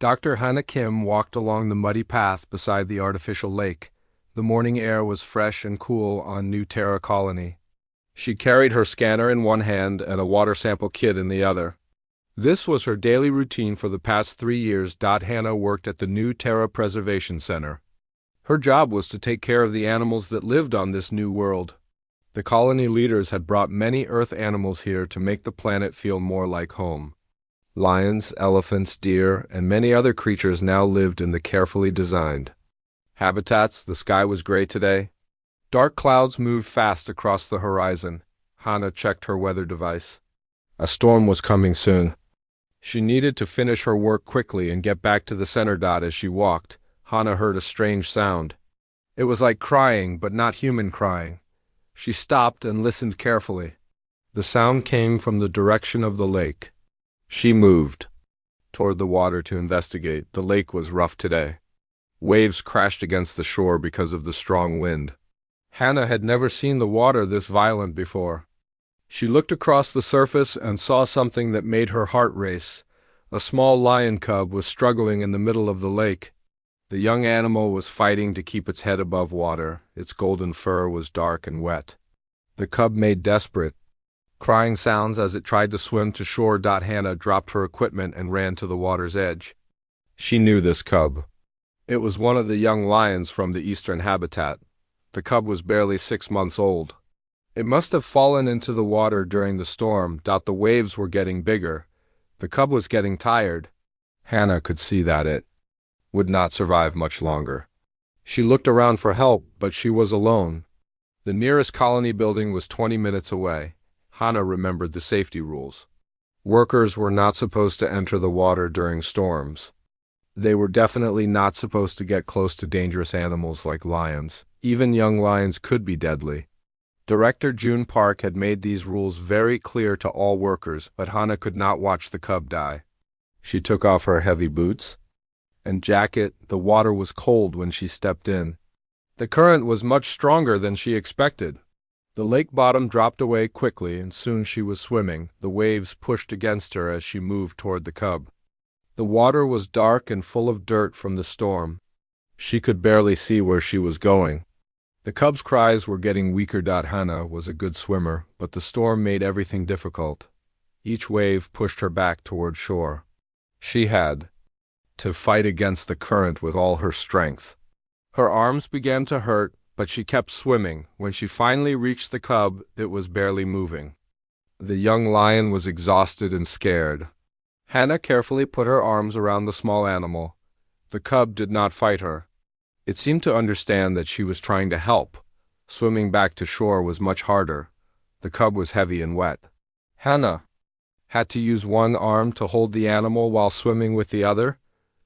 Dr. Hannah Kim walked along the muddy path beside the artificial lake. The morning air was fresh and cool on New Terra Colony. She carried her scanner in one hand and a water sample kit in the other. This was her daily routine for the past 3 years. Hannah worked at the New Terra Preservation Center. Her job was to take care of the animals that lived on this new world. The colony leaders had brought many Earth animals here to make the planet feel more like home. Lions, elephants, deer, and many other creatures now lived in the carefully designed habitats. The sky was gray today. Dark clouds moved fast across the horizon. Hannah checked her weather device. A storm was coming soon. She needed to finish her work quickly and get back to the center. As she walked, Hannah heard a strange sound. It was like crying, but not human crying. She stopped and listened carefully. The sound came from the direction of the lake. She moved toward the water to investigate. The lake was rough today. Waves crashed against the shore because of the strong wind. Hannah had never seen the water this violent before. She looked across the surface and saw something that made her heart race. A small lion cub was struggling in the middle of the lake. The young animal was fighting to keep its head above water. Its golden fur was dark and wet. The cub made desperate, crying sounds as it tried to swim to shore. Hannah dropped her equipment and ran to the water's edge. She knew this cub. It was one of the young lions from the eastern habitat. The cub was barely 6 months old. It must have fallen into the water during the storm. The waves were getting bigger. The cub was getting tired. Hannah could see that it would not survive much longer. She looked around for help, but she was alone. The nearest colony building was 20 minutes away. Hannah remembered the safety rules. Workers were not supposed to enter the water during storms. They were definitely not supposed to get close to dangerous animals like lions. Even young lions could be deadly. Director June Park had made these rules very clear to all workers, but Hannah could not watch the cub die. She took off her heavy boots and jacket. The water was cold when she stepped in. The current was much stronger than she expected. The lake bottom dropped away quickly, and soon she was swimming. The waves pushed against her as she moved toward the cub. The water was dark and full of dirt from the storm. She could barely see where she was going. The cub's cries were getting weaker. Hannah was a good swimmer, but the storm made everything difficult. Each wave pushed her back toward shore. She had to fight against the current with all her strength. Her arms began to hurt, but she kept swimming. When she finally reached the cub, it was barely moving. The young lion was exhausted and scared. Hannah carefully put her arms around the small animal. The cub did not fight her. It seemed to understand that she was trying to help. Swimming back to shore was much harder. The cub was heavy and wet. Hannah had to use one arm to hold the animal while swimming with the other.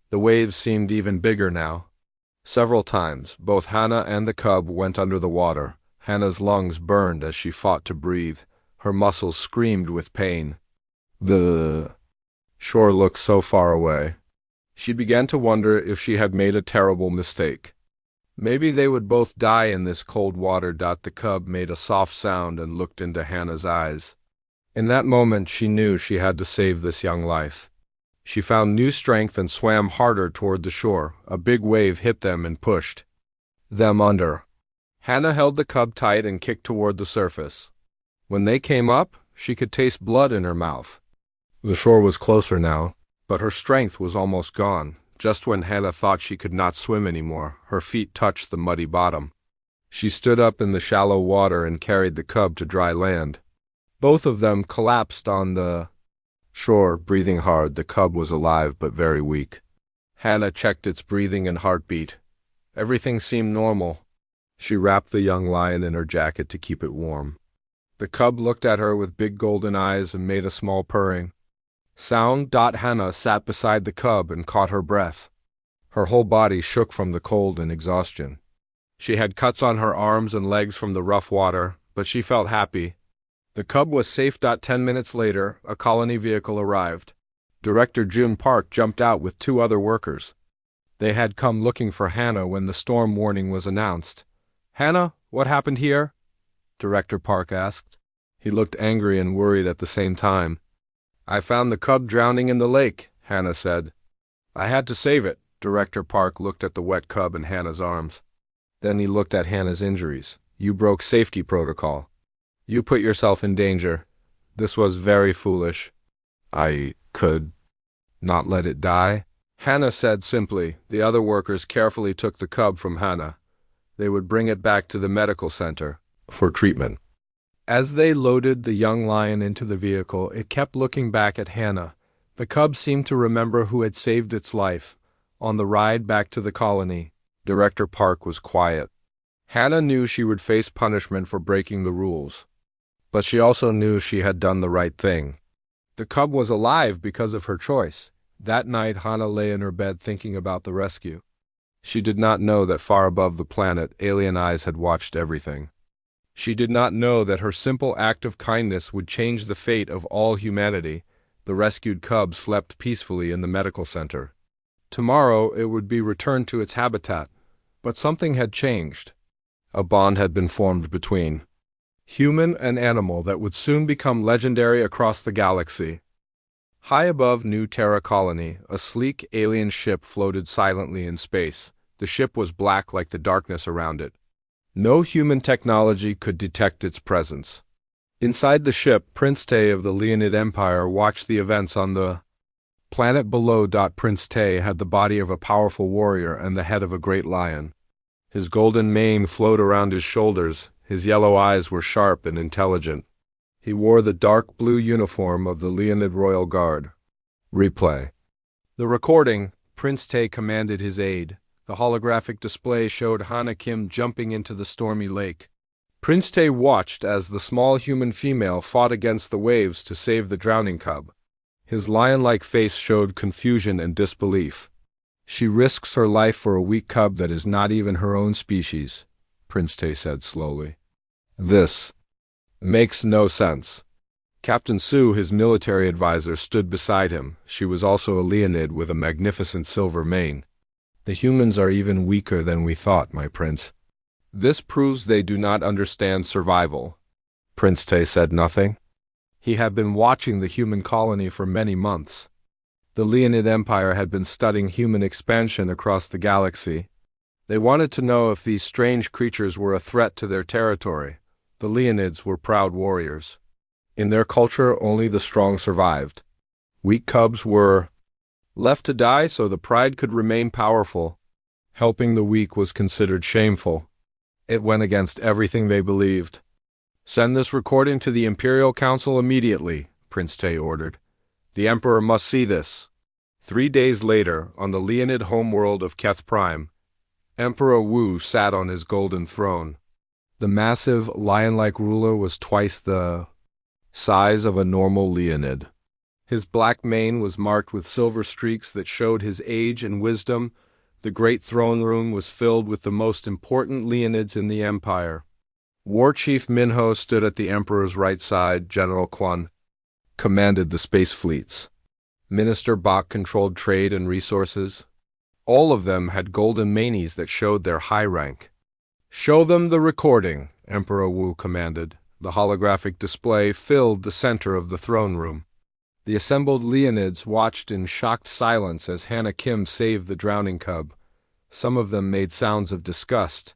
The waves seemed even bigger now. Several times, both Hannah and the cub went under the water. Hannah's lungs burned as she fought to breathe. Her muscles screamed with pain. The shore looked so far away. She began to wonder if she had made a terrible mistake. Maybe they would both die in this cold water. The cub made a soft sound and looked into Hannah's eyes. In that moment, she knew she had to save this young life. She found new strength and swam harder toward the shore. A big wave hit them and pushed them under. Hannah held the cub tight and kicked toward the surface. When they came up, she could taste blood in her mouth. The shore was closer now, but her strength was almost gone. Just when Hannah thought she could not swim anymore, her feet touched the muddy bottom. She stood up in the shallow water and carried the cub to dry land. Both of them collapsed on the shore, breathing hard. The cub was alive but very weak. Hannah checked its breathing and heartbeat. Everything seemed normal. She wrapped the young lion in her jacket to keep it warm. The cub looked at her with big golden eyes and made a small purring sound. Hannah sat beside the cub and caught her breath. Her whole body shook from the cold and exhaustion. She had cuts on her arms and legs from the rough water, but she felt happy. The cub was safe. 10 minutes later, a colony vehicle arrived. Director June Park jumped out with 2 other workers. They had come looking for Hannah when the storm warning was announced. "Hannah, what happened here?" Director Park asked. He looked angry and worried at the same time. "I found the cub drowning in the lake," Hannah said. I had to save it. Director Park looked at the wet cub in Hannah's arms. Then he looked at Hannah's injuries. You broke safety protocol. You put yourself in danger. This was very foolish. I could not let it die. Hannah said simply. The other workers carefully took the cub from Hannah. They would bring it back to the medical center for treatment. As they loaded the young lion into the vehicle, it kept looking back at Hannah. The cub seemed to remember who had saved its life. On the ride back to the colony, Director Park was quiet. Hannah knew she would face punishment for breaking the rules. But she also knew she had done the right thing. The cub was alive because of her choice. That night, Hannah lay in her bed thinking about the rescue. She did not know that far above the planet, alien eyes had watched everything. She did not know that her simple act of kindness would change the fate of all humanity. The rescued cub slept peacefully in the medical center. Tomorrow it would be returned to its habitat. But something had changed. A bond had been formed between human and animal that would soon become legendary across the galaxy. High above New Terra Colony, a sleek alien ship floated silently in space. The ship was black like the darkness around it. No human technology could detect its presence. Inside the ship, Prince Tay of the Leonid Empire watched the events on the planet below. Prince Tay had the body of a powerful warrior and the head of a great lion. His golden mane flowed around his shoulders. His yellow eyes were sharp and intelligent. He wore the dark blue uniform of the Leonid Royal Guard. Replay. The recording, Prince Tay commanded his aide. The holographic display showed Hannah Kim jumping into the stormy lake. Prince Tay watched as the small human female fought against the waves to save the drowning cub. His lion-like face showed confusion and disbelief. She risks her life for a weak cub that is not even her own species, Prince Tay said slowly. This makes no sense. Captain Sue, his military advisor, stood beside him. She was also a Leonid with a magnificent silver mane. The humans are even weaker than we thought, my prince. This proves they do not understand survival. Prince Tay said nothing. He had been watching the human colony for many months. The Leonid Empire had been studying human expansion across the galaxy. They wanted to know if these strange creatures were a threat to their territory. The Leonids were proud warriors. In their culture, only the strong survived. Weak cubs were left to die so the pride could remain powerful. Helping the weak was considered shameful. It went against everything they believed. Send this recording to the Imperial Council immediately, Prince Tay ordered. The Emperor must see this. 3 days later, on the Leonid homeworld of Keth Prime, Emperor Wu sat on his golden throne. The massive, lion-like ruler was twice the size of a normal Leonid. His black mane was marked with silver streaks that showed his age and wisdom. The great throne room was filled with the most important Leonids in the empire. War Chief Minho stood at the Emperor's right side. General Quan commanded the space fleets. Minister Bach controlled trade and resources. All of them had golden manes that showed their high rank. Show them the recording, Emperor Wu commanded. The holographic display filled the center of the throne room. The assembled Leonids watched in shocked silence as Hannah Kim saved the drowning cub. Some of them made sounds of disgust.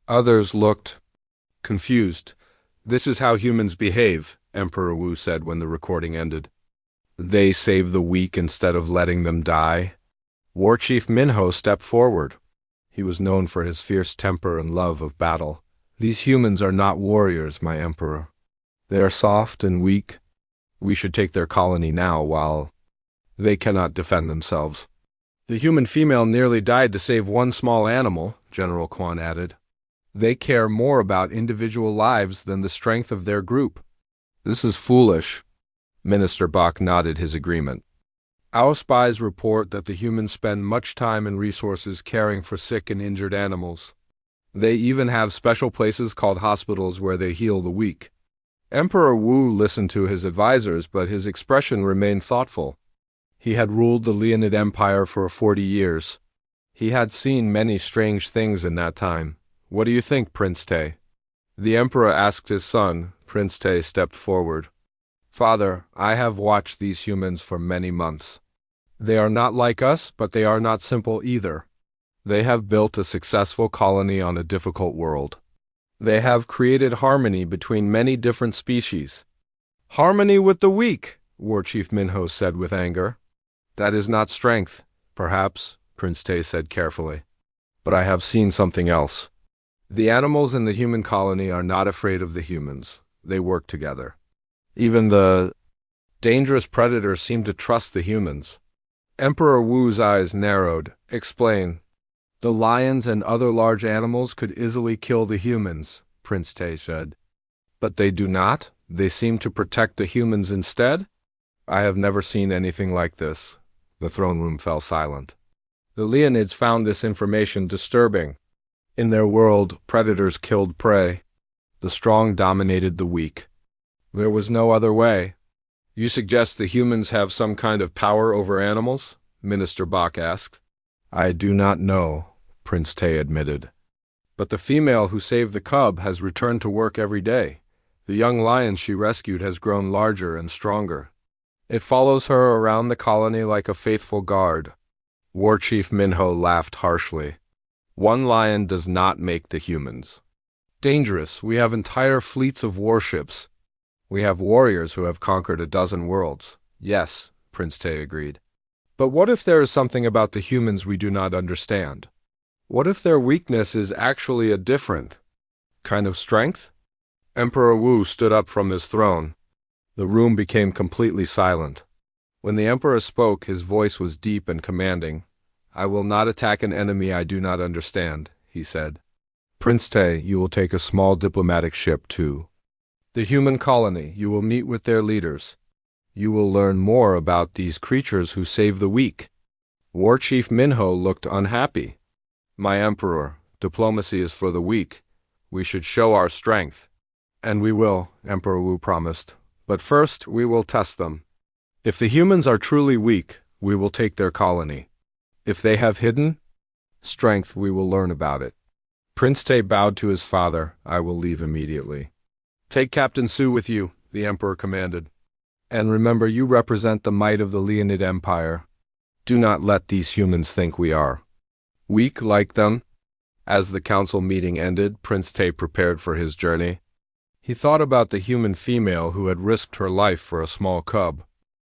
Others looked confused. This is how humans behave, Emperor Wu said when the recording ended. They save the weak instead of letting them die. War Chief Minho stepped forward. He was known for his fierce temper and love of battle. These humans are not warriors, my emperor. They are soft and weak. We should take their colony now while they cannot defend themselves. The human female nearly died to save one small animal, General Quan added. They care more about individual lives than the strength of their group. This is foolish. Minister Bach nodded his agreement. Our spies report that the humans spend much time and resources caring for sick and injured animals. They even have special places called hospitals where they heal the weak. Emperor Wu listened to his advisors, but his expression remained thoughtful. He had ruled the Leonid Empire for 40 years. He had seen many strange things in that time. What do you think, Prince Tay? The emperor asked his son. Prince Tay stepped forward. Father, I have watched these humans for many months. They are not like us, but they are not simple either. They have built a successful colony on a difficult world. They have created harmony between many different species. Harmony with the weak, War Chief Minho said with anger. That is not strength, perhaps, Prince Tay said carefully. But I have seen something else. The animals in the human colony are not afraid of the humans. They work together. Even the dangerous predators seem to trust the humans. Emperor Wu's eyes narrowed. Explain. The lions and other large animals could easily kill the humans, Prince Tay said. But they do not? They seem to protect the humans instead? I have never seen anything like this. The throne room fell silent. The Leonids found this information disturbing. In their world, predators killed prey. The strong dominated the weak. There was no other way. You suggest the humans have some kind of power over animals? Minister Bach asked. I do not know, Prince Tay admitted. But the female who saved the cub has returned to work every day. The young lion she rescued has grown larger and stronger. It follows her around the colony like a faithful guard. War Chief Minho laughed harshly. One lion does not make the humans. Dangerous. We have entire fleets of warships. We have warriors who have conquered a dozen worlds. Yes, Prince Tay agreed. But what if there is something about the humans we do not understand? What if their weakness is actually a different kind of strength? Emperor Wu stood up from his throne. The room became completely silent. When the emperor spoke, his voice was deep and commanding. I will not attack an enemy I do not understand, he said. Prince Tay, you will take a small diplomatic ship too. The human colony, you will meet with their leaders. You will learn more about these creatures who save the weak. War Chief Minho looked unhappy. My emperor, diplomacy is for the weak. We should show our strength. And we will, Emperor Wu promised. But first, we will test them. If the humans are truly weak, we will take their colony. If they have hidden strength, we will learn about it. Prince Tay bowed to his father. I will leave immediately. Take Captain Su with you, the emperor commanded. And remember, you represent the might of the Leonid Empire. Do not let these humans think we are weak like them. As the council meeting ended, Prince Tay prepared for his journey. He thought about the human female who had risked her life for a small cub.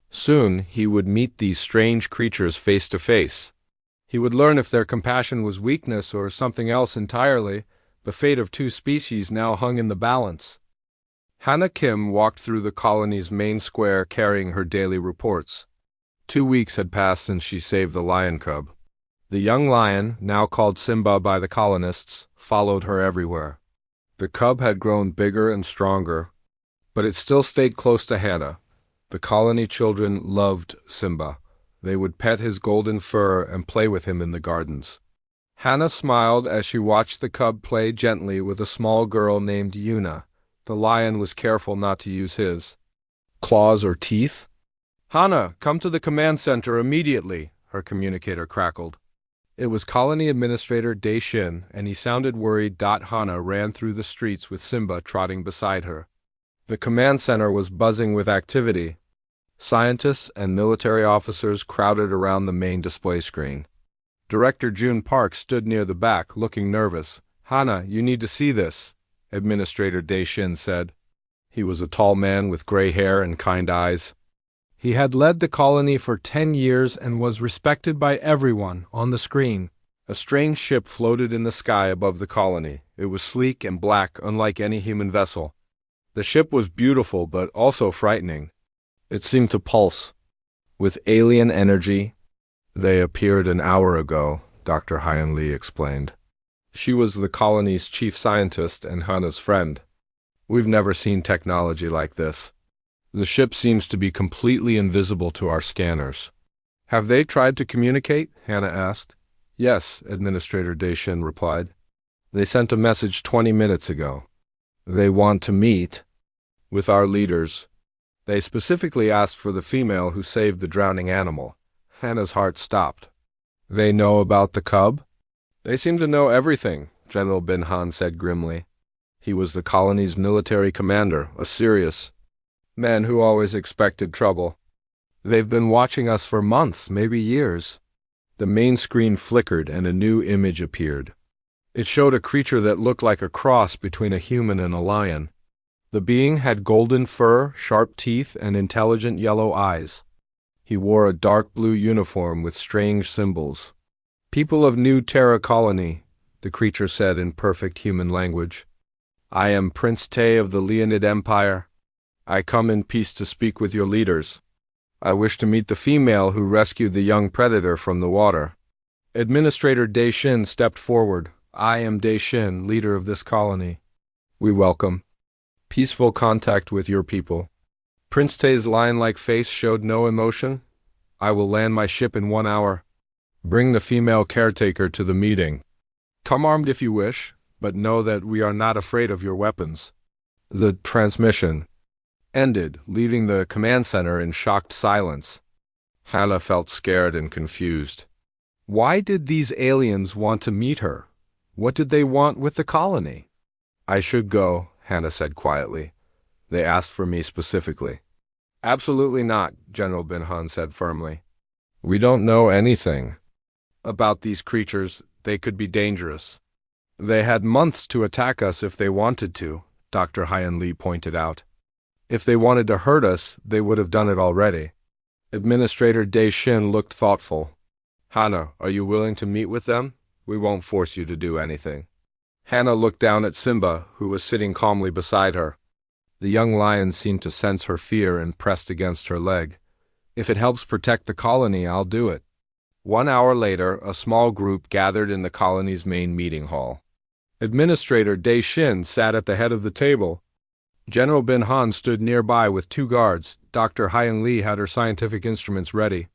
Soon he would meet these strange creatures face to face. He would learn if their compassion was weakness or something else entirely. The fate of two species now hung in the balance. Hannah Kim walked through the colony's main square carrying her daily reports. 2 weeks had passed since she saved the lion cub. The young lion, now called Simba by the colonists, followed her everywhere. The cub had grown bigger and stronger, but it still stayed close to Hannah. The colony children loved Simba. They would pet his golden fur and play with him in the gardens. Hannah smiled as she watched the cub play gently with a small girl named Yuna. The lion was careful not to use his claws or teeth. Hannah, come to the command center immediately, her communicator crackled. It was Colony Administrator Dai Shin, and he sounded worried. Hannah ran through the streets with Simba trotting beside her. The command center was buzzing with activity. Scientists and military officers crowded around the main display screen. Director June Park stood near the back, looking nervous. Hannah, you need to see this, Administrator Dai Shin said. He was a tall man with gray hair and kind eyes. He had led the colony for 10 years and was respected by everyone. On the screen, a strange ship floated in the sky above the colony. It was sleek and black, unlike any human vessel. The ship was beautiful, but also frightening. It seemed to pulse with alien energy. They appeared an hour ago, Dr. Hyan Lee explained. She was the colony's chief scientist and Hannah's friend. We've never seen technology like this. The ship seems to be completely invisible to our scanners. Have they tried to communicate? Hannah asked. Yes, Administrator Dai Shin replied. They sent a message 20 minutes ago. They want to meet with our leaders. They specifically asked for the female who saved the drowning animal. Hannah's heart stopped. They know about the cub? They seem to know everything, General Bin Han said grimly. He was the colony's military commander, a serious man who always expected trouble. They've been watching us for months, maybe years. The main screen flickered and a new image appeared. It showed a creature that looked like a cross between a human and a lion. The being had golden fur, sharp teeth, and intelligent yellow eyes. He wore a dark blue uniform with strange symbols. "People of New Terra Colony," the creature said in perfect human language. "I am Prince Tay of the Leonid Empire. I come in peace to speak with your leaders. I wish to meet the female who rescued the young predator from the water." Administrator Dai Shin stepped forward. "I am Dai Shin, leader of this colony. We welcome peaceful contact with your people." Prince Tay's lion-like face showed no emotion. "I will land my ship in 1 hour. Bring the female caretaker to the meeting. Come armed if you wish, but know that we are not afraid of your weapons." The transmission ended, leaving the command center in shocked silence. Hannah felt scared and confused. Why did these aliens want to meet her? What did they want with the colony? "I should go," Hannah said quietly. "They asked for me specifically." "Absolutely not," General Bin-Han said firmly. "We don't know anything about these creatures. They could be dangerous." "They had months to attack us if they wanted to," Dr. Hyan Lee pointed out. "If they wanted to hurt us, they would have done it already." Administrator Dai Shin looked thoughtful. "Hannah, are you willing to meet with them? We won't force you to do anything." Hannah looked down at Simba, who was sitting calmly beside her. The young lion seemed to sense her fear and pressed against her leg. "If it helps protect the colony, I'll do it." 1 hour later, a small group gathered in the colony's main meeting hall. Administrator Dai Shin sat at the head of the table. General Bin-Han stood nearby with 2 guards. Dr. Hyan Lee had her scientific instruments ready.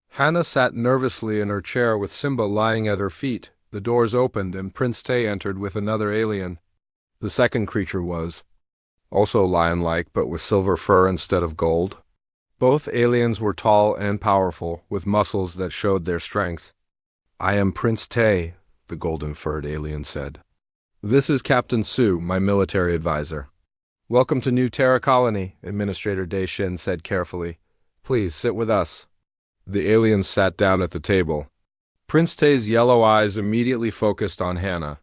Hannah sat nervously in her chair with Simba lying at her feet. The doors opened and Prince Tay entered with another alien. The second creature was also lion-like, but with silver fur instead of gold. Both aliens were tall and powerful, with muscles that showed their strength. "I am Prince Tay," the golden-furred alien said. "This is Captain Su, my military advisor." "Welcome to New Terra Colony," Administrator Dai Shin said carefully. "Please sit with us." The aliens sat down at the table. Prince Tay's yellow eyes immediately focused on Hannah.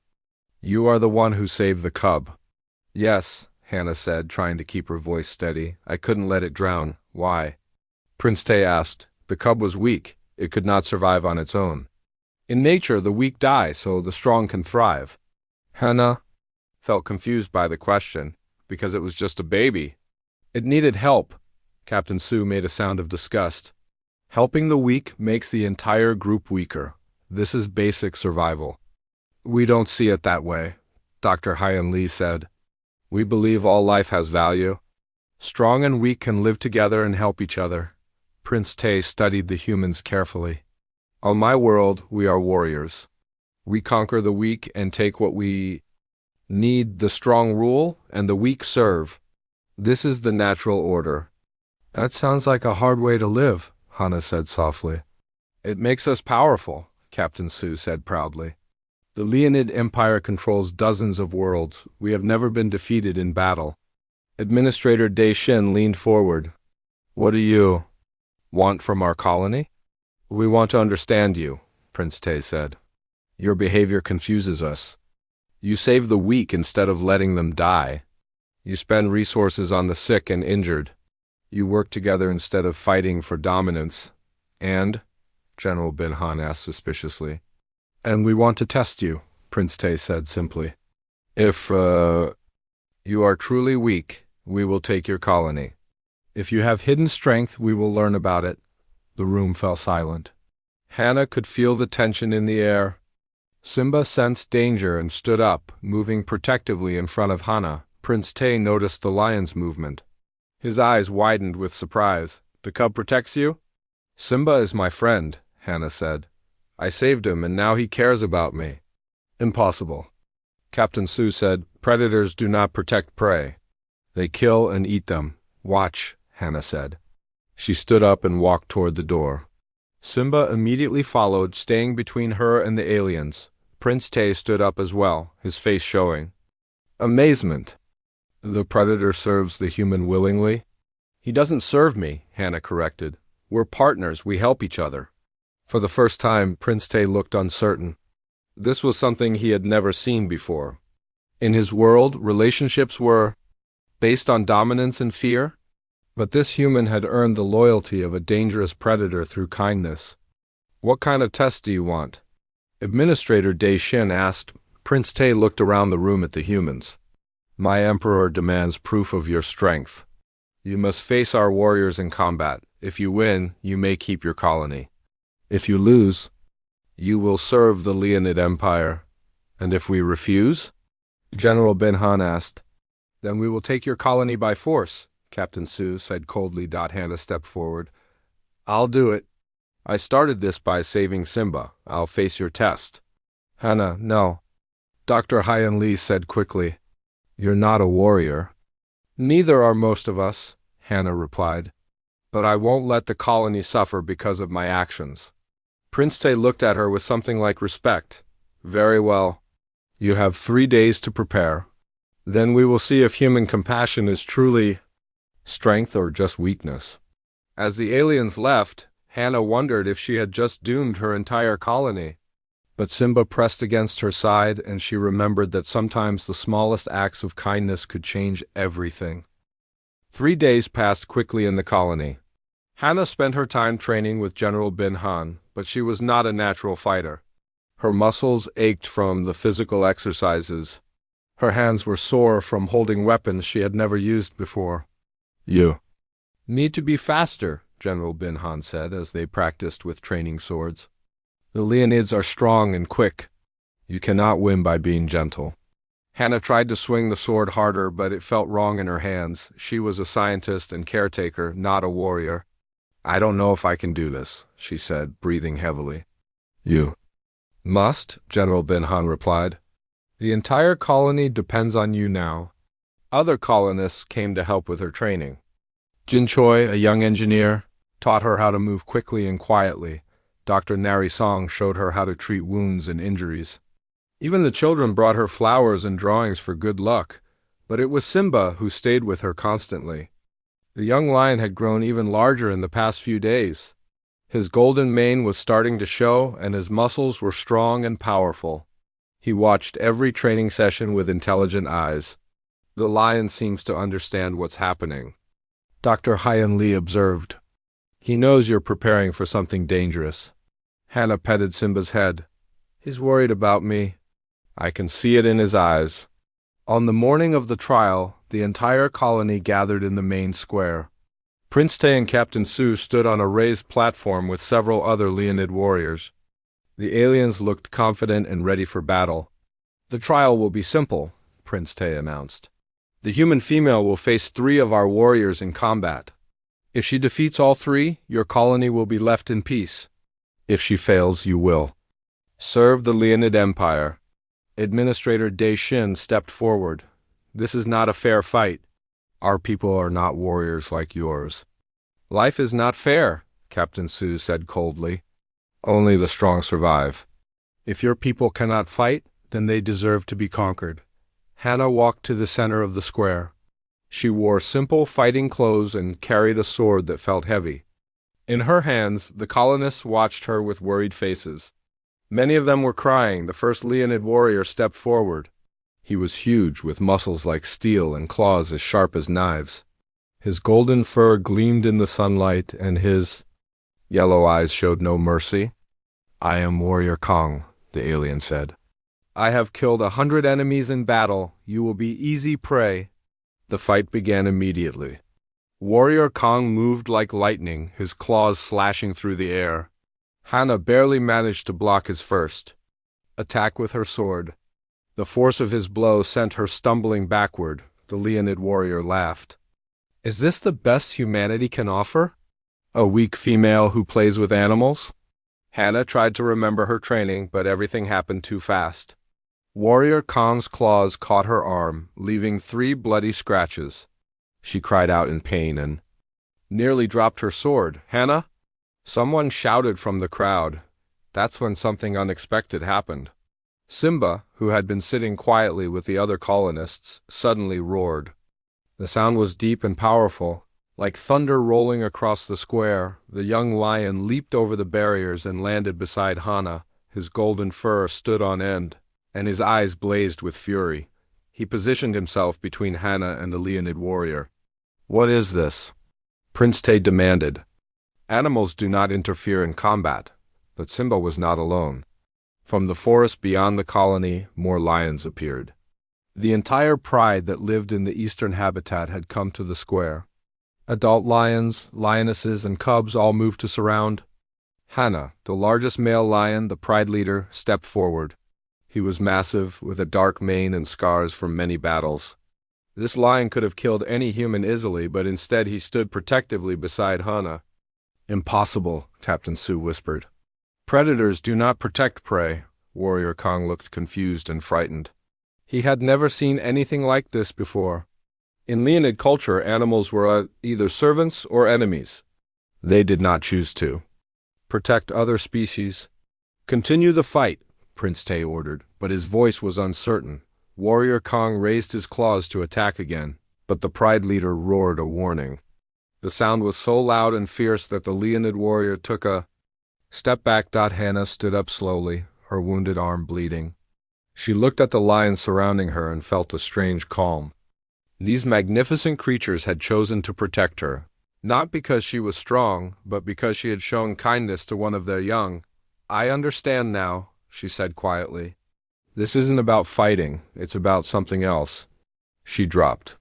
"You are the one who saved the cub." "Yes," Hannah said, trying to keep her voice steady. "I couldn't let it drown." "Why?" Prince Tay asked. "The cub was weak. It could not survive on its own. In nature, the weak die, so the strong can thrive." Hannah felt confused by the question, because it was just a baby. "It needed help." Captain Su made a sound of disgust. "Helping the weak makes the entire group weaker. This is basic survival." "We don't see it that way," Dr. Hyan Lee said. "We believe all life has value. Strong and weak can live together and help each other." Prince Tay studied the humans carefully. "On my world, we are warriors. We conquer the weak and take what we need. The strong rule, and the weak serve. This is the natural order." "That sounds like a hard way to live," Hannah said softly. "It makes us powerful," Captain Su said proudly. "The Leonid Empire controls dozens of worlds. We have never been defeated in battle." Administrator Dai Shin leaned forward. "What do you want from our colony?" "We want to understand you," Prince Tay said. "Your behavior confuses us. You save the weak instead of letting them die. You spend resources on the sick and injured. You work together instead of fighting for dominance. And?" General Bin-Han asked suspiciously. "And we want to test you," Prince Tay said simply. "If, you are truly weak, we will take your colony. If you have hidden strength, we will learn about it." The room fell silent. Hannah could feel the tension in the air. Simba sensed danger and stood up, moving protectively in front of Hannah. Prince Tay noticed the lion's movement. His eyes widened with surprise. "The cub protects you?" "Simba is my friend," Hannah said. "I saved him, and now he cares about me." "Impossible." Captain Su said, "Predators do not protect prey. They kill and eat them." "Watch," Hannah said. She stood up and walked toward the door. Simba immediately followed, staying between her and the aliens. Prince Tay stood up as well, his face showing amazement. "The predator serves the human willingly?" "He doesn't serve me," Hannah corrected. We're partners, we help each other. For the first time, Prince Tay looked uncertain. This was something he had never seen before. In his world, relationships were based on dominance and fear, but this human had earned the loyalty of a dangerous predator through kindness. What kind of test do you want? Administrator Dai Shin asked. Prince Tay looked around the room at the humans. My emperor demands proof of your strength. You must face our warriors in combat. If you win, you may keep your colony. If you lose, you will serve the Leonid Empire. And if we refuse? General Bin Han asked. Then we will take your colony by force, Captain Su said coldly. Hannah stepped forward. I'll do it. I started this by saving Simba. I'll face your test. Hannah, no. Dr. Hyan Li said quickly. You're not a warrior. Neither are most of us, Hannah replied. But I won't let the colony suffer because of my actions. Prince Tay looked at her with something like respect. Very well. You have 3 days to prepare. Then we will see if human compassion is truly strength or just weakness. As the aliens left, Hannah wondered if she had just doomed her entire colony. But Simba pressed against her side, and she remembered that sometimes the smallest acts of kindness could change everything. 3 days passed quickly in the colony. Hannah spent her time training with General Bin Han, but she was not a natural fighter. Her muscles ached from the physical exercises. Her hands were sore from holding weapons she had never used before. You need to be faster, General Bin Han said as they practiced with training swords. The Leonids are strong and quick. You cannot win by being gentle. Hannah tried to swing the sword harder, but it felt wrong in her hands. She was a scientist and caretaker, not a warrior. I don't know if I can do this, she said, breathing heavily. You must, General Bin Han replied. The entire colony depends on you now. Other colonists came to help with her training. Jin Choi, a young engineer, taught her how to move quickly and quietly. Dr. Nari Song showed her how to treat wounds and injuries. Even the children brought her flowers and drawings for good luck, but it was Simba who stayed with her constantly. The young lion had grown even larger in the past few days. His golden mane was starting to show, and his muscles were strong and powerful. He watched every training session with intelligent eyes. The lion seems to understand what's happening. Dr. Hyan Li observed. He knows you're preparing for something dangerous. Hannah petted Simba's head. He's worried about me. I can see it in his eyes. On the morning of the trial, the entire colony gathered in the main square. Prince Tay and Captain Su stood on a raised platform with several other Leonid warriors. The aliens looked confident and ready for battle. The trial will be simple, Prince Tay announced. The human female will face 3 of our warriors in combat. If she defeats all 3, your colony will be left in peace. If she fails, you will serve the Leonid Empire. Administrator Dai Shin stepped forward. This is not a fair fight. Our people are not warriors like yours. Life is not fair, Captain Su said coldly. Only the strong survive. If your people cannot fight, then they deserve to be conquered. Hannah walked to the center of the square. She wore simple fighting clothes and carried a sword that felt heavy. In her hands, the colonists watched her with worried faces. Many of them were crying. The first Leonid warrior stepped forward. He was huge, with muscles like steel and claws as sharp as knives. His golden fur gleamed in the sunlight, and his yellow eyes showed no mercy. I am Warrior Kong, the alien said. I have killed 100 enemies in battle. You will be easy prey. The fight began immediately. Warrior Kong moved like lightning, his claws slashing through the air. Hannah barely managed to block his first attack with her sword. The force of his blow sent her stumbling backward. The Leonid warrior laughed. Is this the best humanity can offer? A weak female who plays with animals? Hannah tried to remember her training, but everything happened too fast. Warrior Kong's claws caught her arm, leaving 3 bloody scratches. She cried out in pain and nearly dropped her sword. Hannah? Someone shouted from the crowd. That's when something unexpected happened. Simba, who had been sitting quietly with the other colonists, suddenly roared. The sound was deep and powerful. Like thunder rolling across the square, the young lion leaped over the barriers and landed beside Hana. His golden fur stood on end, and his eyes blazed with fury. He positioned himself between Hana and the Leonid warrior. "What is this?" Prince Te demanded. Animals do not interfere in combat, but Simba was not alone. From the forest beyond the colony, more lions appeared. The entire pride that lived in the eastern habitat had come to the square. Adult lions, lionesses, and cubs all moved to surround. Hana, the largest male lion, the pride leader, stepped forward. He was massive, with a dark mane and scars from many battles. This lion could have killed any human easily, but instead he stood protectively beside Hana. "Impossible," Captain Su whispered. "Predators do not protect prey." Warrior Kong looked confused and frightened. He had never seen anything like this before. In Leonid culture, animals were either servants or enemies. They did not choose to protect other species. "Continue the fight," Prince Te ordered, but his voice was uncertain. Warrior Kong raised his claws to attack again, but the pride leader roared a warning. The sound was so loud and fierce that the Leonid warrior took a step back. Hana stood up slowly, her wounded arm bleeding. She looked at the lions surrounding her and felt a strange calm. These magnificent creatures had chosen to protect her, not because she was strong, but because she had shown kindness to one of their young. "I understand now," she said quietly. "This isn't about fighting, it's about something else." She dropped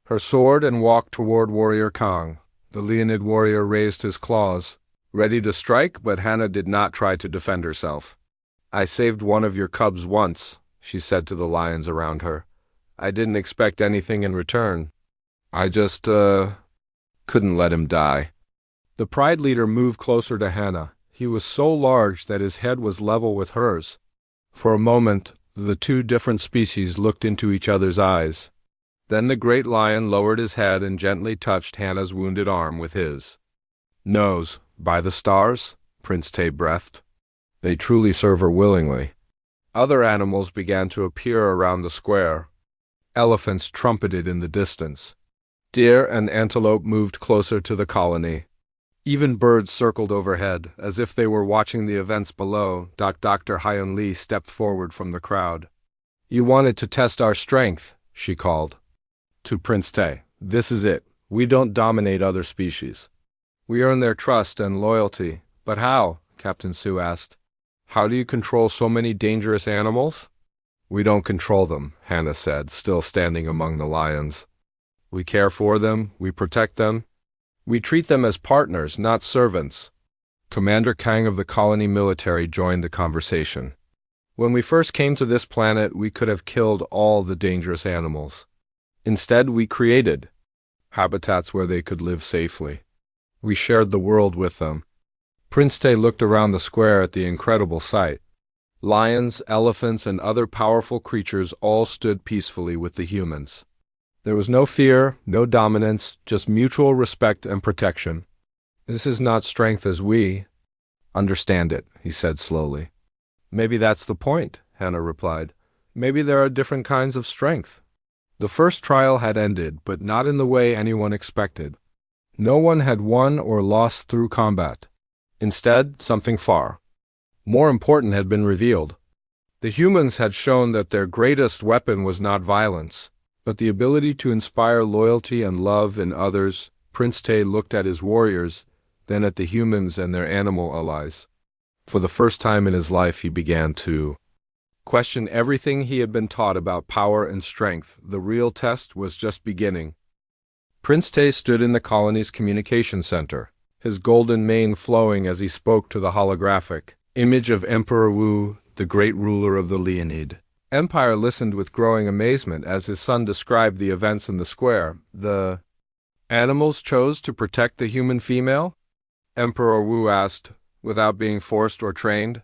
her sword and walked toward Warrior Kong. The Leonid warrior raised his claws, ready to strike, but Hana did not try to defend herself. "I saved one of your cubs once," she said to the lions around her. "I didn't expect anything in return. I just, couldn't let him die." The pride leader moved closer to Hana. He was so large that his head was level with hers. For a moment, the two different species looked into each other's eyes. Then the great lion lowered his head and gently touched Hana's wounded arm with his nose. "By the stars," Prince Te breathed. "They truly serve her willingly." Other animals began to appear around the square. Elephants trumpeted in the distance. Deer and antelope moved closer to the colony. Even birds circled overhead, as if they were watching the events below. Dr. Hyun Lee stepped forward from the crowd. "You wanted to test our strength," she called to Prince Te. "This is it. We don't dominate other species. We earn their trust and loyalty." "But how?" Captain Su asked. "How do you control so many dangerous animals?" "We don't control them," Hana said, still standing among the lions. "We care for them, we protect them. We treat them as partners, not servants." Commander Kang of the colony military joined the conversation. "When we first came to this planet, we could have killed all the dangerous animals. Instead, we created habitats where they could live safely. We shared the world with them." Prince Te looked around the square at the incredible sight. Lions, elephants, and other powerful creatures all stood peacefully with the humans. There was no fear, no dominance, just mutual respect and protection. "This is not strength as we understand it," he said slowly. "Maybe that's the point," Hana replied. "Maybe there are different kinds of strength." The first trial had ended, but not in the way anyone expected. No one had won or lost through combat. Instead, something far more important had been revealed. The humans had shown that their greatest weapon was not violence, but the ability to inspire loyalty and love in others. Prince Te looked at his warriors, then at the humans and their animal allies. For the first time in his life, he began to question everything he had been taught about power and strength. The real test was just beginning. Prince Te stood in the colony's communication center, his golden mane flowing as he spoke to the holographic image of Emperor Wu, the great ruler of the Leonid Empire. Listened with growing amazement as his son described the events in the square. "The animals chose to protect the human female?" Emperor Wu asked, without being forced or trained.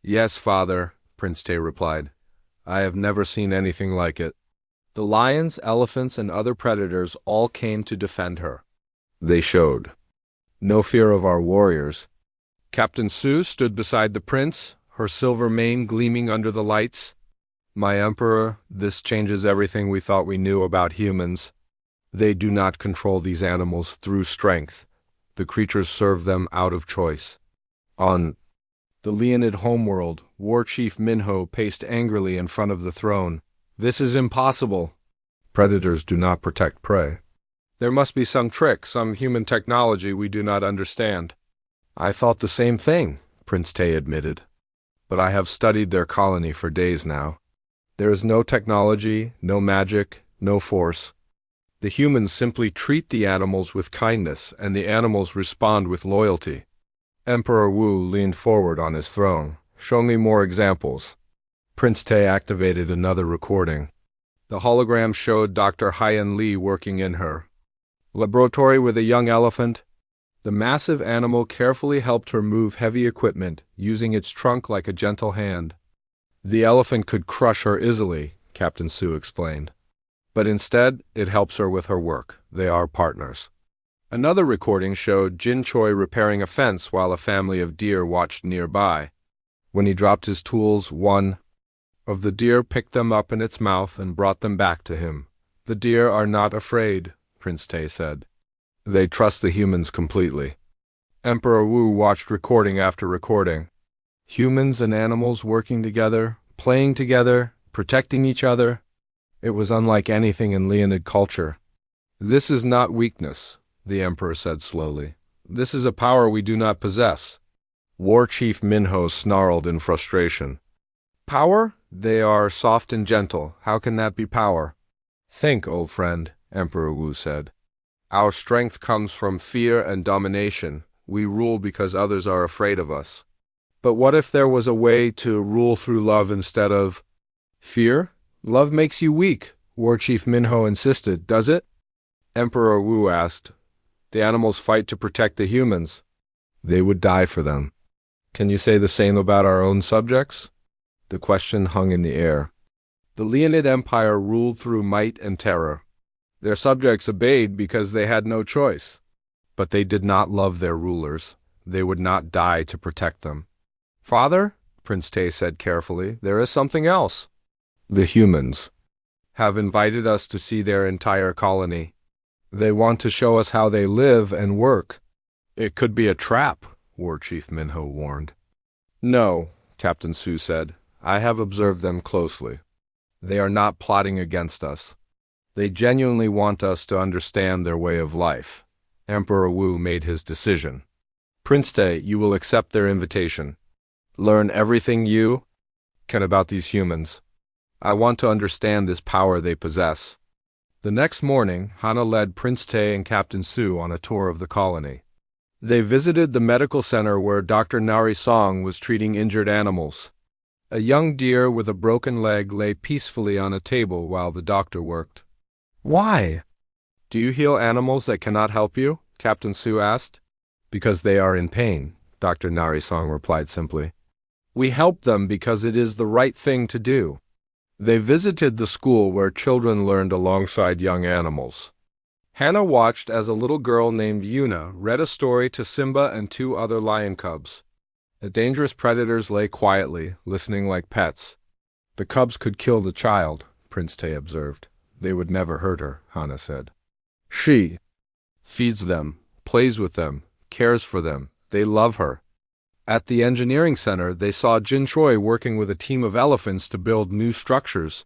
"Yes, father," Prince Te replied. "I have never seen anything like it. The lions, elephants, and other predators all came to defend her. They showed no fear of our warriors." Captain Su stood beside the prince, her silver mane gleaming under the lights. "My emperor, this changes everything we thought we knew about humans. They do not control these animals through strength. The creatures serve them out of choice. On the Leonid homeworld, War Chief Minho paced angrily in front of the throne. This is impossible. Predators do not protect prey. There must be some trick, some human technology we do not understand. I thought the same thing, Prince Tay admitted. But I have studied their colony for days now. There is no technology, no magic, no force. The humans simply treat the animals with kindness, and the animals respond with loyalty. Emperor Wu leaned forward on his throne. Show me more examples. Prince Tay activated another recording. The hologram showed Dr. Haiyan Li working in her laboratory with a young elephant. The massive animal carefully helped her move heavy equipment, using its trunk like a gentle hand. The elephant could crush her easily, Captain Su explained. But instead, it helps her with her work. They are partners. Another recording showed Jin Choi repairing a fence while a family of deer watched nearby. When he dropped his tools, one of the deer picked them up in its mouth and brought them back to him. The deer are not afraid, Prince Tay said. They trust the humans completely. Emperor Wu watched recording after recording. Humans and animals working together, playing together, protecting each other. It was unlike anything in Leonid culture. This is not weakness, the Emperor said slowly. This is a power we do not possess. War Chief Minho snarled in frustration. Power? They are soft and gentle. How can that be power? Think, old friend, Emperor Wu said. Our strength comes from fear and domination. We rule because others are afraid of us. But what if there was a way to rule through love instead of fear? Love makes you weak, War Chief Minho insisted, does it? Emperor Wu asked. The animals fight to protect the humans. They would die for them. Can you say the same about our own subjects? The question hung in the air. The Leonid Empire ruled through might and terror. Their subjects obeyed because they had no choice. But they did not love their rulers. They would not die to protect them. Father, Prince Tay said carefully, there is something else. The humans have invited us to see their entire colony. They want to show us how they live and work. It could be a trap, War Chief Minho warned. No, Captain Su said. I have observed them closely. They are not plotting against us. They genuinely want us to understand their way of life. Emperor Wu made his decision. Prince Tay, you will accept their invitation. Learn everything you can about these humans. I want to understand this power they possess. The next morning, Hana led Prince Tay and Captain Su on a tour of the colony. They visited the medical center where Dr. Nari Song was treating injured animals. A young deer with a broken leg lay peacefully on a table while the doctor worked. Why? Do you heal animals that cannot help you? Captain Su asked. Because they are in pain, Dr. Nari Song replied simply. We help them because it is the right thing to do. They visited the school where children learned alongside young animals. Hannah watched as a little girl named Yuna read a story to Simba and two other lion cubs. The dangerous predators lay quietly, listening like pets. The cubs could kill the child, Prince Tay observed. They would never hurt her, Hannah said. She feeds them, plays with them, cares for them. They love her. At the engineering center, they saw Jin Choi working with a team of elephants to build new structures.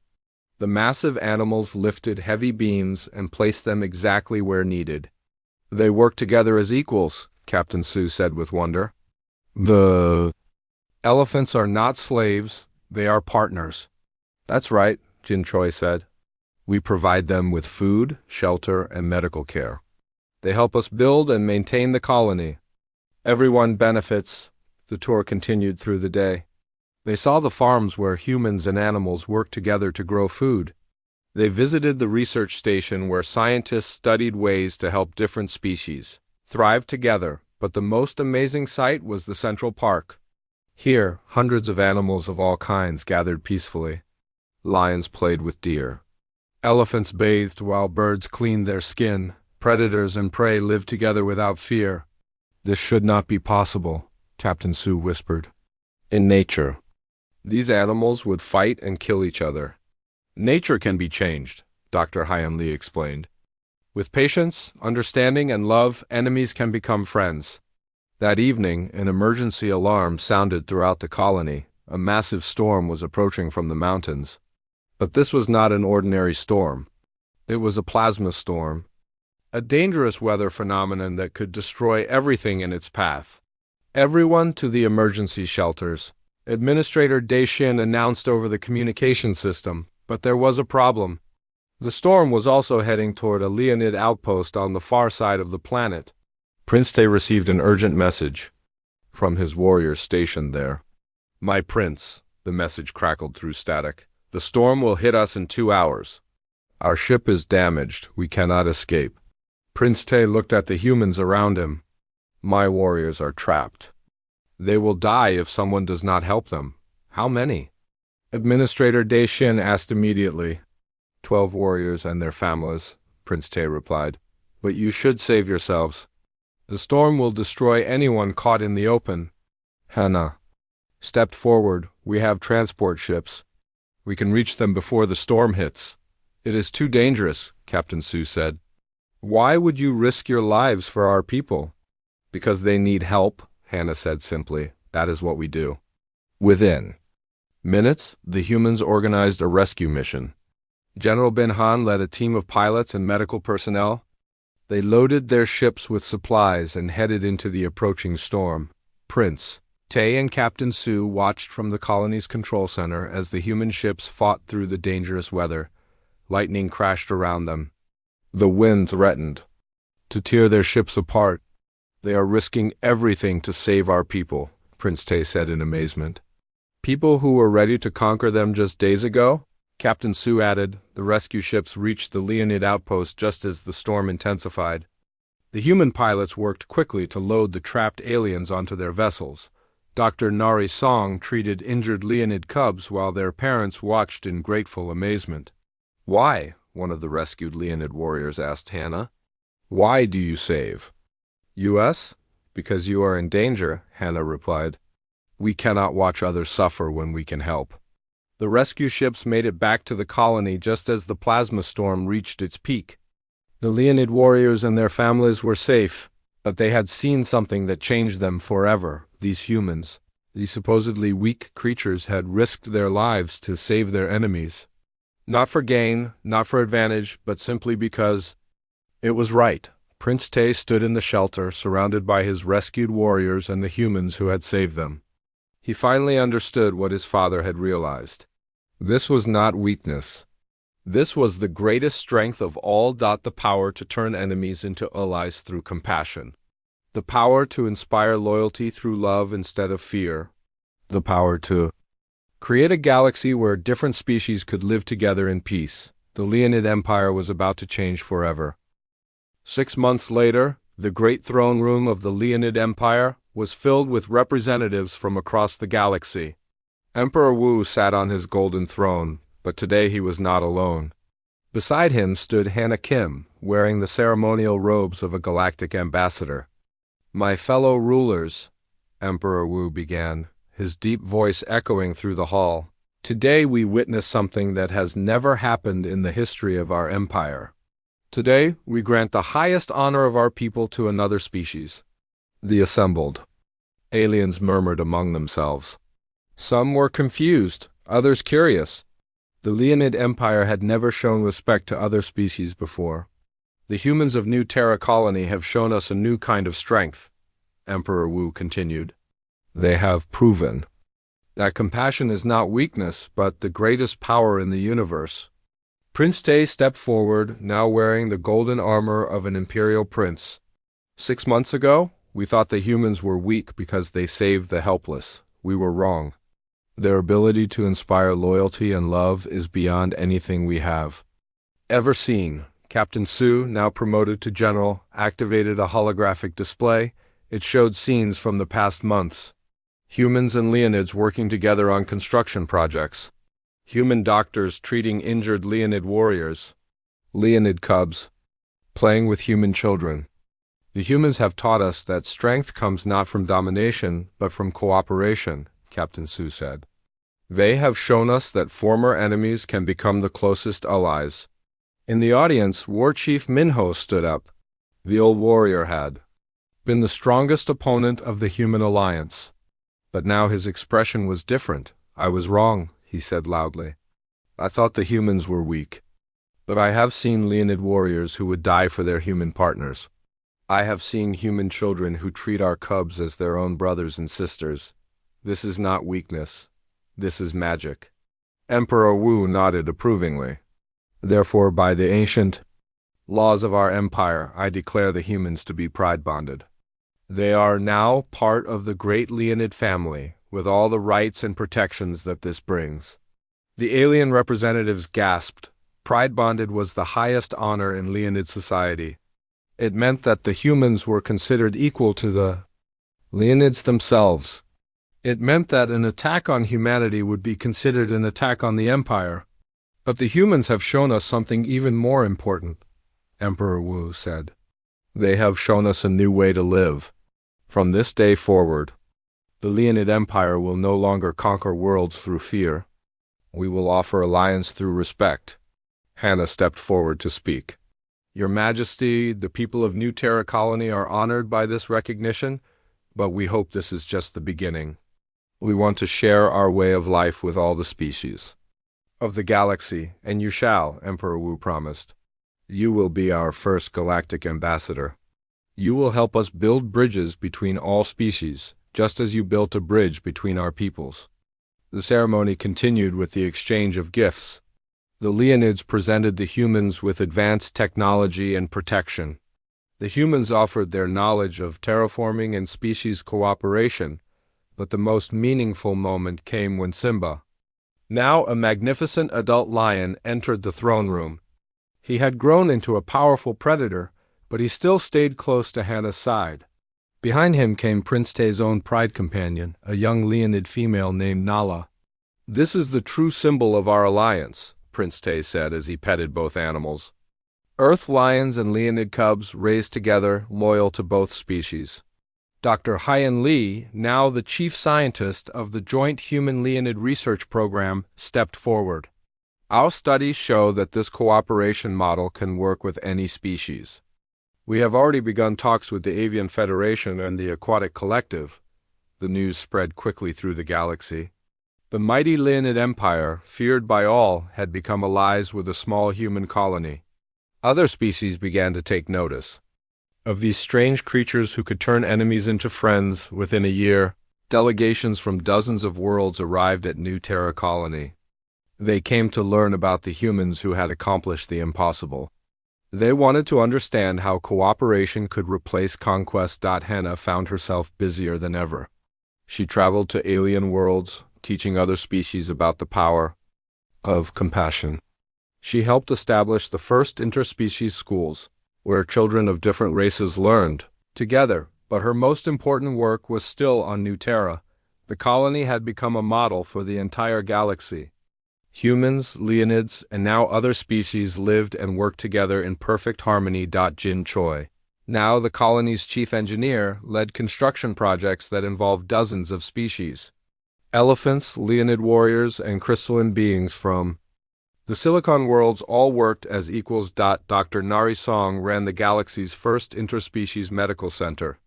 The massive animals lifted heavy beams and placed them exactly where needed. They worked together as equals, Captain Su said with wonder. The elephants are not slaves, they are partners. That's right, Jin Choi said. We provide them with food, shelter, and medical care. They help us build and maintain the colony. Everyone benefits. The tour continued through the day. They saw the farms where humans and animals work together to grow food. They visited the research station where scientists studied ways to help different species thrive together, but the most amazing sight was the Central Park. Here, hundreds of animals of all kinds gathered peacefully. Lions played with deer. Elephants bathed while birds cleaned their skin. Predators and prey lived together without fear. This should not be possible, Captain Su whispered. In nature, these animals would fight and kill each other. Nature can be changed, Dr. Haiyan Li explained. With patience, understanding, and love, enemies can become friends. That evening, an emergency alarm sounded throughout the colony. A massive storm was approaching from the mountains. But this was not an ordinary storm. It was a plasma storm, a dangerous weather phenomenon that could destroy everything in its path. Everyone to the emergency shelters. Administrator Daishin announced over the communication system, but there was a problem. The storm was also heading toward a Leonid outpost on the far side of the planet. Prince Te received an urgent message from his warriors stationed there. "My prince," the message crackled through static, "the storm will hit us in 2 hours. Our ship is damaged. We cannot escape." Prince Te looked at the humans around him. "My warriors are trapped. They will die if someone does not help them. How many?" Administrator Daishin asked immediately. 12 warriors and their families," Prince Te replied. "But you should save yourselves. The storm will destroy anyone caught in the open." Hannah stepped forward. "We have transport ships. We can reach them before the storm hits." "It is too dangerous," Captain Su said. "Why would you risk your lives for our people?" "Because they need help," Hannah said simply. "That is what we do." Within minutes, the humans organized a rescue mission. General Bin Han led a team of pilots and medical personnel. They loaded their ships with supplies and headed into the approaching storm. Prince Te and Captain Su watched from the colony's control center as the human ships fought through the dangerous weather. Lightning crashed around them. The wind threatened to tear their ships apart. "They are risking everything to save our people," Prince Te said in amazement. "People who were ready to conquer them just days ago?" Captain Su added. The rescue ships reached the Leonid outpost just as the storm intensified. The human pilots worked quickly to load the trapped aliens onto their vessels. Dr. Nari Song treated injured Leonid cubs while their parents watched in grateful amazement. "Why?" one of the rescued Leonid warriors asked Hannah. "Why do you save?" "US? Because you are in danger," Hannah replied. "We cannot watch others suffer when we can help." The rescue ships made it back to the colony just as the plasma storm reached its peak. The Leonid warriors and their families were safe, but they had seen something that changed them forever. These humans, these supposedly weak creatures, had risked their lives to save their enemies. Not for gain, not for advantage, but simply because it was right. Prince Te stood in the shelter, surrounded by his rescued warriors and the humans who had saved them. He finally understood what his father had realized. This was not weakness. This was the greatest strength of all. The power to turn enemies into allies through compassion. The power to inspire loyalty through love instead of fear. The power to create a galaxy where different species could live together in peace. The Leonid Empire was about to change forever. 6 months later, the great throne room of the Leonid Empire was filled with representatives from across the galaxy. Emperor Wu sat on his golden throne, but today he was not alone. Beside him stood Hannah Kim, wearing the ceremonial robes of a galactic ambassador. "My fellow rulers," Emperor Wu began, his deep voice echoing through the hall, "today we witness something that has never happened in the history of our empire. Today we grant the highest honor of our people to another species." The assembled aliens murmured among themselves. Some were confused, others curious. The Leonid Empire had never shown respect to other species before. "The humans of New Terra Colony have shown us a new kind of strength," Emperor Wu continued. "They have proven that compassion is not weakness, but the greatest power in the universe." Prince Te stepped forward, now wearing the golden armor of an imperial prince. 6 months ago, we thought the humans were weak because they saved the helpless. We were wrong. Their ability to inspire loyalty and love is beyond anything we have ever seen. Captain Su, now promoted to general, activated a holographic display. It showed scenes from the past months. Humans and Leonids working together on construction projects. Human doctors treating injured Leonid warriors. Leonid cubs playing with human children. "The humans have taught us that strength comes not from domination, but from cooperation," Captain Su said. "They have shown us that former enemies can become the closest allies. In the audience, War Chief Minho stood up. The old warrior had been the strongest opponent of the human alliance. But now his expression was different. "I was wrong," he said loudly. "I thought the humans were weak. But I have seen Leonid warriors who would die for their human partners. I have seen human children who treat our cubs as their own brothers and sisters. This is not weakness. This is magic." Emperor Wu nodded approvingly. "Therefore, by the ancient laws of our empire, I declare the humans to be pride-bonded. They are now part of the great Leonid family, with all the rights and protections that this brings." The alien representatives gasped. Pride-bonded was the highest honor in Leonid society. It meant that the humans were considered equal to the Leonids themselves. It meant that an attack on humanity would be considered an attack on the empire. "But the humans have shown us something even more important," Emperor Wu said. "They have shown us a new way to live. From this day forward, the Leonid Empire will no longer conquer worlds through fear. We will offer alliance through respect." Hannah stepped forward to speak. "Your Majesty, the people of New Terra Colony are honored by this recognition, but we hope this is just the beginning. We want to share our way of life with all the species of the galaxy, and you shall," Emperor Wu promised. "You will be our first galactic ambassador. You will help us build bridges between all species, just as you built a bridge between our peoples." The ceremony continued with the exchange of gifts. The Leonids presented the humans with advanced technology and protection. The humans offered their knowledge of terraforming and species cooperation, but the most meaningful moment came when Simba, now a magnificent adult lion, entered the throne room. He had grown into a powerful predator, but he still stayed close to Hannah's side. Behind him came Prince Te's own pride companion, a young Leonid female named Nala. "This is the true symbol of our alliance," Prince Te said as he petted both animals. Earth lions and Leonid cubs raised together, loyal to both species. Dr. Haiyan Li, now the chief scientist of the Joint Human-Leonid Research Program, stepped forward. "Our studies show that this cooperation model can work with any species. We have already begun talks with the Avian Federation and the Aquatic Collective." The news spread quickly through the galaxy. The mighty Leonid Empire, feared by all, had become allies with a small human colony. Other species began to take notice of these strange creatures who could turn enemies into friends within a year. Delegations from dozens of worlds arrived at New Terra Colony. They came to learn about the humans who had accomplished the impossible. They wanted to understand how cooperation could replace conquest. Hannah found herself busier than ever. She traveled to alien worlds, teaching other species about the power of compassion. She helped establish the first interspecies schools, where children of different races learned together. But her most important work was still on New Terra. The colony had become a model for the entire galaxy. Humans, Leonids, and now other species lived and worked together in perfect harmony. Jin Choi, now the colony's chief engineer, led construction projects that involved dozens of species. Elephants, Leonid warriors, and crystalline beings from the Silicon worlds all worked as equals. Dr. Nari Song ran the galaxy's first interspecies medical center.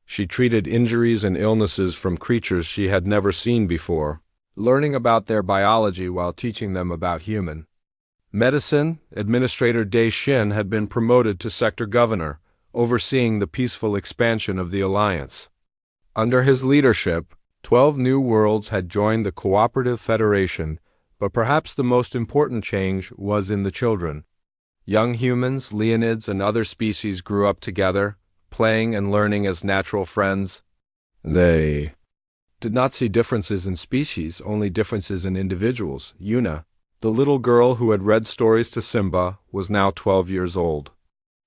She treated injuries and illnesses from creatures she had never seen before, learning about their biology while teaching them about human medicine. Administrator Dai Shin had been promoted to sector governor, overseeing the peaceful expansion of the alliance. Under his leadership, 12 new worlds had joined the Cooperative Federation, but perhaps the most important change was in the children. Young humans, Leonids, and other species grew up together, playing and learning as natural friends. They did not see differences in species, only differences in individuals. Yuna, the little girl who had read stories to Simba, was now 12 years old.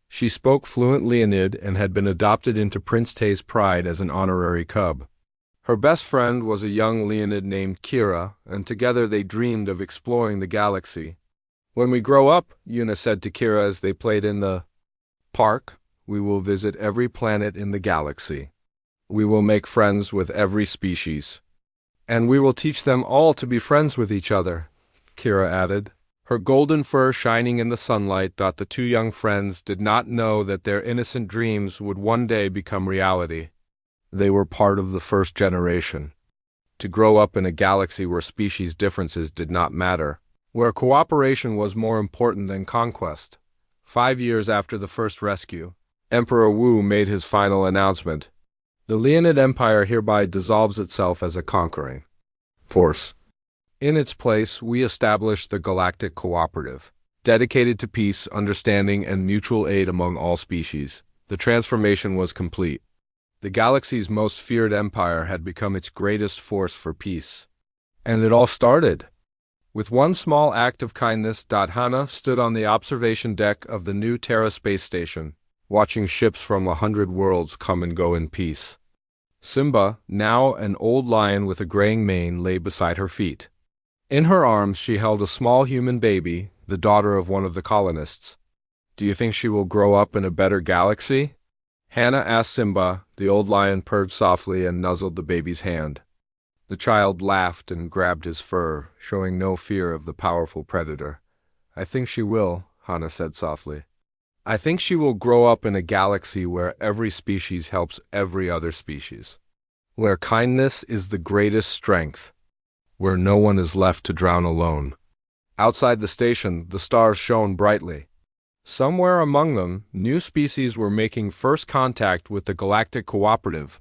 She spoke fluent Leonid and had been adopted into Prince Te's pride as an honorary cub. Her best friend was a young Leonid named Kira, and together they dreamed of exploring the galaxy. "When we grow up," Yuna said to Kira as they played in the park, "we will visit every planet in the galaxy. We will make friends with every species. And we will teach them all to be friends with each other," Kira added. her golden fur shining in the sunlight. The two young friends did not know that their innocent dreams would one day become reality. They were part of the first generation. To grow up in a galaxy where species differences did not matter, where cooperation was more important than conquest. 5 years after the first rescue, Emperor Wu made his final announcement. The Leonid Empire hereby dissolves itself as a conquering force. In its place, we establish the Galactic Cooperative, dedicated to peace, understanding, and mutual aid among all species. The transformation was complete. The galaxy's most feared empire had become its greatest force for peace. And it all started with one small act of kindness. Hannah stood on the observation deck of the new Terra space station, watching ships from 100 worlds come and go in peace. Simba, now an old lion with a graying mane, lay beside her feet. In her arms she held a small human baby, the daughter of one of the colonists. "Do you think she will grow up in a better galaxy?" Hannah asked Simba. The old lion purred softly and nuzzled the baby's hand. The child laughed and grabbed his fur, showing no fear of the powerful predator. "I think she will," Hannah said softly. "I think she will grow up in a galaxy where every species helps every other species, where kindness is the greatest strength, where no one is left to drown alone." Outside the station, the stars shone brightly. Somewhere among them, new species were making first contact with the Galactic Cooperative.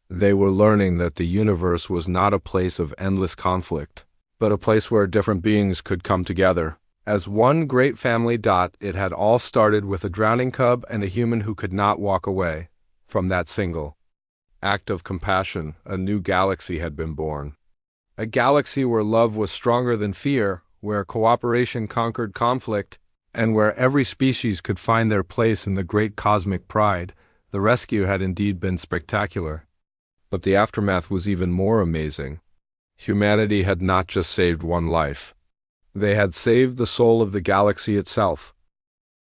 They were learning that the universe was not a place of endless conflict, but a place where different beings could come together as one great family. It had all started with a drowning cub and a human who could not walk away. From that single act of compassion, a new galaxy had been born. A galaxy where love was stronger than fear, where cooperation conquered conflict, and where every species could find their place in the great cosmic pride. The rescue had indeed been spectacular. But the aftermath was even more amazing. Humanity had not just saved one life. They had saved the soul of the galaxy itself.